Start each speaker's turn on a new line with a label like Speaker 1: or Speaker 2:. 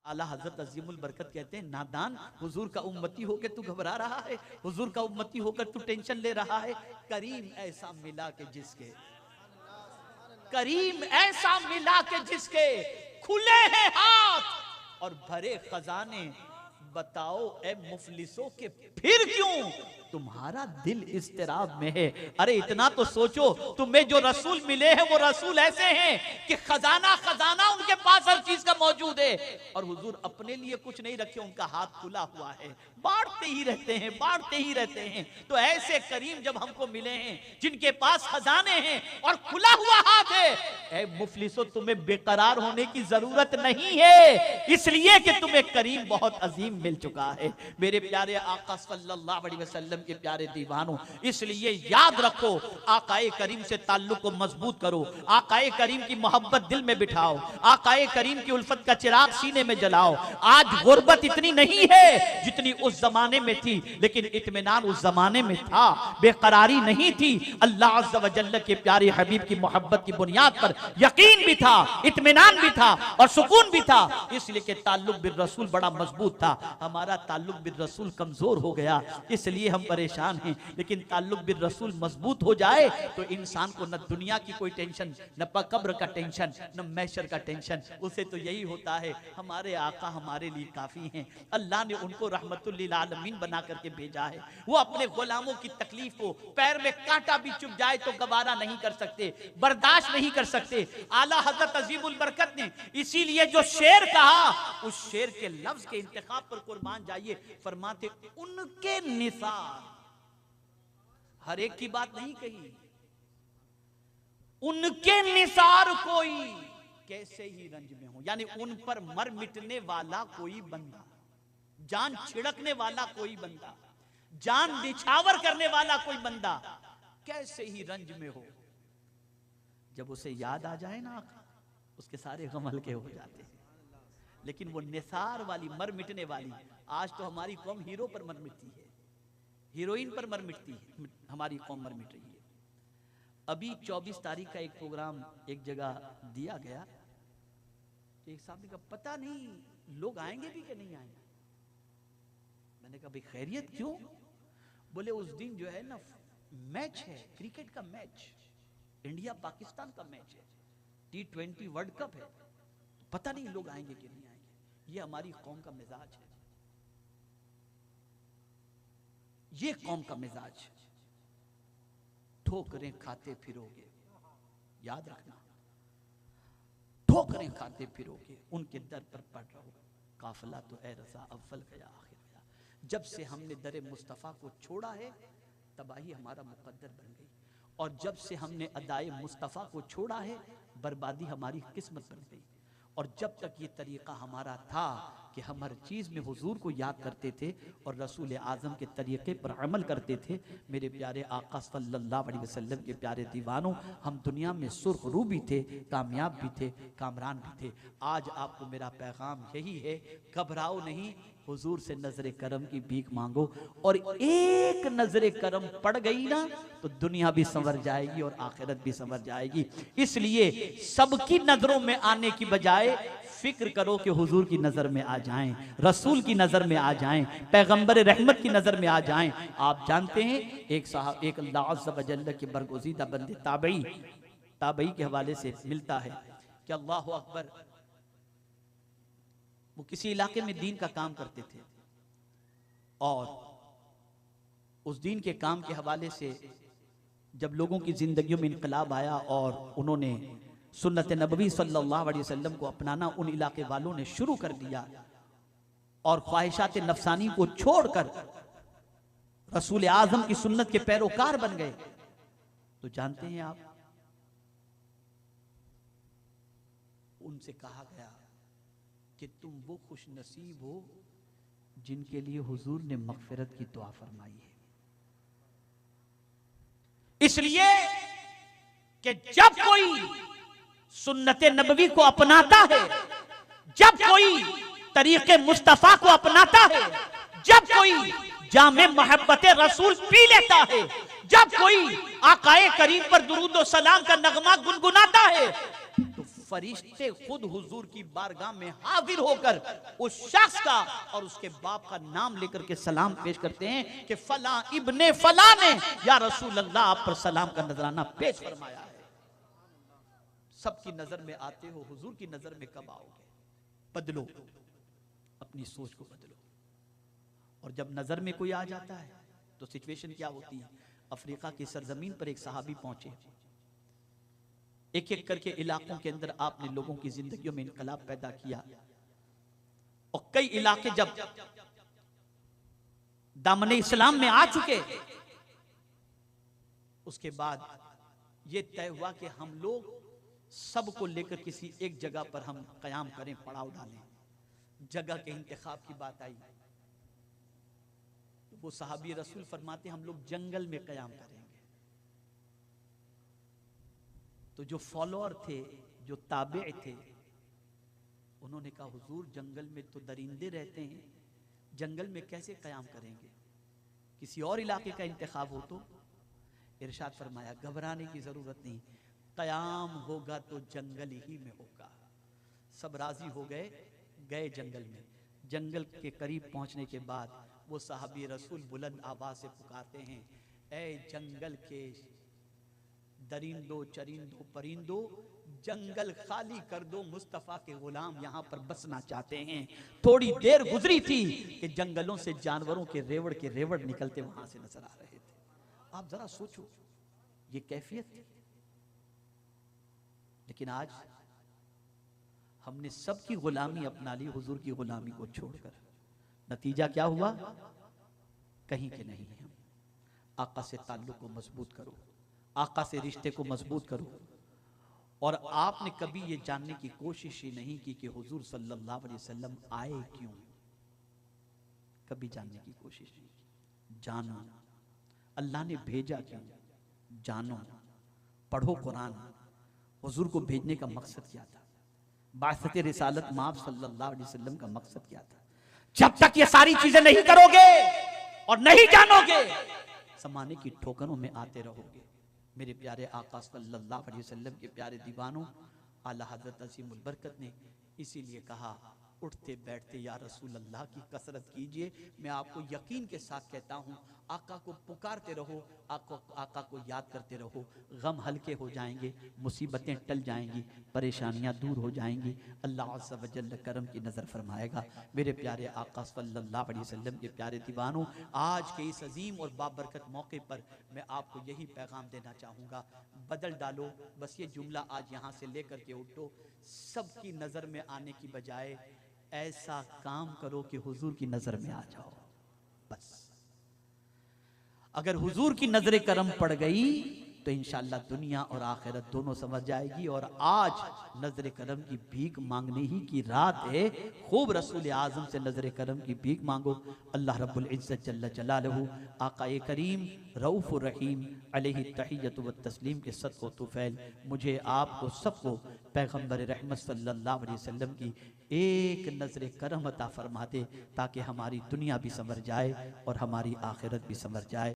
Speaker 1: आला हजरत अजीमुल बरकत कहते हैं, नादान हुजूर का उम्मती होकर तू घबरा रहा है, हुजूर का उम्मती होकर तू टेंशन ले रहा है। करीम ऐसा मिला के जिसके, करीम ऐसा मिला के जिसके खुले हैं हाथ और भरे खजाने, बताओ ए मुफलिसों के फिर क्यों तुम्हारा दिल इस्तिराब में है। अरे इतना तो सोचो, तुम्हें जो रसूल मिले हैं वो रसूल ऐसे हैं कि खजाना खजाना उनके पास हर चीज का मौजूद है, और हुजूर अपने लिए कुछ नहीं रखे, उनका हाथ खुला हुआ है, बांटते ही रहते हैं, बांटते ही रहते हैं। तो ऐसे करीम जब हमको मिले हैं जिनके पास खजाने हैं और खुला हुआ हाथ है, ए मुफलिसो तुम्हें बेकरार होने की जरूरत नहीं है, इसलिए कि तुम्हें करीम बहुत अजीम मिल चुका है। मेरे प्यारे आका सल्लल्लाहु अलैहि वसल्लम के प्यारे दीवानों, इसलिए याद रखो, आकाए करीम से ताल्लुक को मजबूत करो, आकाए करीम की मोहब्बत दिल में बिठाओ, आकाए करीम की उल्फत का चिराग सीने में जलाओ। आज गुर्बत इतनी नहीं है जितनी उस जमाने में थी, लेकिन इत्मीनान उस जमाने में था, बेकरारी नहीं थी। अल्लाह अज़्ज़ व जल्ल के प्यारे हबीब की मोहब्बत की बुनियाद पर यकीन भी था, इत्मीनान भी था और सुकून भी था, इसलिए कि ताल्लुक बिर रसूल बड़ा मजबूत था। हमारा ताल्लुक बिर रसूल कमजोर हो गया, इसलिए हम परेशान हैं। लेकिन ताल्लुक बिर रसूल मजबूत हो जाए तो इंसान को न दुनिया की कोई टेंशन, न कब्र का टेंशन, न महशर का टेंशन, उसे तो यही होता है हमारे आका हमारे लिए काफी हैं। अल्लाह ने उनको रहमतुल लिल आलमीन बना करके भेजा है। वो अपने गुलामों की तकलीफ को, पैर में कांटा भी चुभ जाए तो गवारा नहीं कर सकते, बर्दाश्त नहीं कर सकते। आला हजरत अजीमुल बरकत ने इसीलिए जो शेर कहा, उस शेर के लफ्ज के इंतखाब पर कुर्बान जाइए, फरमाते उनके निसार, हर एक की बात नहीं कही, उनके निसार कोई कैसे ही रंज में हो, यानी उन पर मर मिटने वाला कोई बंदा, जान छिड़कने वाला कोई बंदा, जान निछावर करने वाला कोई बंदा कैसे ही रंज में हो, जब उसे याद आ जाए ना उसके सारे गम हल्के हो जाते हैं। लेकिन वो निसार वाली, मर मिटने वाली, आज तो हमारी कौम हीरो पर मर मिटती है, हीरोइन पर मर मिटती है, हमारी कौम मर मिट रही है। अभी 24 तारीख का एक प्रोग्राम एक जगह दिया गया, तो एक साहब ने कहा पता नहीं लोग आएंगे भी कि नहीं आएंगे। मैंने कहा भाई खैरियत क्यों? बोले उस दिन जो है ना मैच है, क्रिकेट का मैच, इंडिया पाकिस्तान का मैच है, T20 वर्ल्ड कप है, पता नहीं लोग आएंगे कि नहीं आएंगे। ये हमारी कौम का मिजाज है, ये कौम का मिजाज। ठोकरें खाते फिरोगे, याद रखना, ठोकरें खाते फिरोगे, उनके दर पर पड़ रहो। काफिला तो ए रजा अव्वल गया आखिर गया। जब से हमने दर मुस्तफ़ा को छोड़ा है, तबाही हमारा मुकद्दर बन गई, और जब से हमने अदाए मुस्तफ़ा को छोड़ा है, बर्बादी हमारी किस्मत बन गई। और जब तक ये तरीक़ा हमारा था कि हम हर चीज़ में हुजूर को याद करते थे और रसूल आज़म के तरीक़े पर अमल करते थे, मेरे प्यारे आका सल्लल्लाहु अलैहि वसल्लम के प्यारे दीवानों, हम दुनिया में सुरखरू भी थे, कामयाब भी थे, कामरान भी थे। आज आपको मेरा पैगाम यही है, घबराओ नहीं, हुजूर से नजर करम की भीख मांगो, और एक नजर करम पड़ गई ना तो दुनिया भी संवर जाएगी और आखिरत भी संवर जाएगी। इसलिए सबकी नजरों में आने की बजाय फिक्र करो कि हुजूर की नजर में आ जाएं, रसूल की नजर में आ जाएं, पैगंबर रहमत की नजर में आ जाएं। आप जानते हैं एक साहब, एक अल्लाह अज़्ज़ व जल्ल के बरगुज़ीदा बंदे ताबई के हवाले से मिलता है कि अल्लाहु अकबर, वो किसी इलाके में दीन का काम करते थे, और उस दीन के काम के हवाले से जब लोगों की जिंदगियों में इनकलाब आया और उन्होंने सुन्नत नबवी सल्लल्लाहु अलैहि वसल्लम को अपनाना उन इलाके वालों ने शुरू कर दिया, और ख्वाहिशात नफसानी को छोड़कर रसूल आज़म की सुन्नत के पैरोकार बन गए। तो जानते हैं आप, उनसे कहा गया कि तुम वो खुश नसीब हो जिनके लिए हुजूर ने मगफिरत की दुआ फरमाई है। इसलिए कि जब कोई सुन्नत नबवी को अपनाता है, जब कोई तरीके मुस्तफा को अपनाता है, जब कोई जामे मोहब्बत रसूल पी लेता है, जब कोई आकाए करीम पर दुरूद और सलाम का नगमा गुनगुनाता है, तो फरिश्ते खुद हुजूर की बारगाह में हाजिर होकर उस शख्स का और उसके बाप का नाम लेकर के सलाम पेश करते हैं कि फला इब्ने फला ने या रसूल अल्लाह आप पर सलाम का नजराना पेश फरमाया है। सबकी नजर में आते हो, हुजूर की नजर में कब आओगे? बदलो, अपनी सोच को बदलो। और जब नजर में कोई आ जाता है तो सिचुएशन क्या होती है? अफ्रीका की सरजमीन पर एक सहाबी पहुंचे, एक एक करके इलाकों के अंदर आपने लोगों की जिंदगियों में इनकलाब पैदा किया, और कई इलाके जब दामन इस्लाम में आ चुके, उसके बाद यह तय हुआ कि हम लोग सबको लेकर किसी एक जगह पर हम कयाम करें, पड़ाव डालें। जगह के इंतखाब की बात आई तो वो सहाबी रसूल फरमाते हम लोग जंगल में कयाम करेंगे। तो जो फॉलोअर थे, जो ताबे थे, उन्होंने कहा हुजूर जंगल में तो दरिंदे रहते हैं, जंगल में कैसे कयाम करेंगे? किसी और इलाके का इंतखाब हो तो? इरशाद फरमाया घबराने की जरूरत नहीं, कयाम होगा तो जंगल ही में होगा। सब राजी हो गए, गए जंगल में। जंगल के करीब पहुंचने के बाद वो साहबी रसूल बुलंद आवाज से पुकारते हैं, ए जंगल के दरिंदो चरिंदो परिंदो, जंगल खाली कर दो, मुस्तफा के गुलाम यहाँ पर बसना चाहते हैं। थोड़ी देर गुजरी थी कि जंगलों से जानवरों के रेवड़ निकलते वहां से नजर आ रहे थे। आप जरा सोचो ये कैफियत थी। लेकिन आज हमने सबकी गुलामी अपना ली, हुजूर की गुलामी को छोड़कर। नतीजा क्या हुआ? कहीं के नहीं हम। आका से ताल्लुक को मजबूत करो, आका से रिश्ते को मजबूत करो। और आपने कभी ये जानने की कोशिश ही नहीं की कि हुजूर सल्लल्लाहु अलैहि वसल्लम आए क्यों, कभी जानने की कोशिश नहीं की। जानो अल्लाह ने भेजा क्यों, जानो। पढ़ो कुरान, हुजूर को भेजने का मकसद क्या था? बासत रिसालत माब सल्लल्लाहु अलैहि वसल्लम का मकसद क्या था? जब तक ये सारी चीजें नहीं करोगे और नहीं जानोगे, समाने की ठोकरों में आते रहोगे। मेरे प्यारे आका सल्लल्लाहु अलैहि वसल्लम के प्यारे दीवानों, आला हज़रत अज़ीमुल बरकत ने इसीलिए कहा उठते बैठते या रसूल अल्लाह की कसरत कीजिए। मैं आपको यकीन के साथ कहता हूँ, आका को पुकारते रहो, आका को याद करते रहो, गम हल्के हो जाएंगे, मुसीबतें टल जाएंगी, परेशानियां दूर हो जाएंगी, अल्लाह अज़्ज़ व जल्ल करम की नज़र फरमाएगा। मेरे प्यारे आका सल्लल्लाहु अलैहि वसल्लम के प्यारे दीवानों, आज के इस अजीम और बाबरकत मौके पर मैं आपको यही पैगाम देना चाहूँगा, बदल डालो। बस ये जुमला आज यहाँ से लेकर के उठो, सबकी नज़र में आने की बजाय ऐसा काम करो कि हुजूर की नजर में आ जाओ। बस अगर हुजूर की नजर करम पड़ गई तो इंशाअल्लाह दुनिया और आखिरत दोनों समझ जाएगी। और आज नजर करम की भीख मांगने ही की रात है। खूब रसूल आजम से नजर करम की भीख मांगो। अल्लाह रब्बुल इज्जत जल्ल जलालहू, आकाए करीम रऊफ़ुर रहीम अलैहि तहिय्यतु व तस्लीम के सदक़ो तुफ़ैल मुझे आपको सबको पैगम्बर रहमत सल्लल्लाहु अलैहि वसल्लम की एक नजर करम अता फरमा दे, ताकि हमारी दुनिया भी संवर जाए और हमारी आखिरत भी संवर जाए।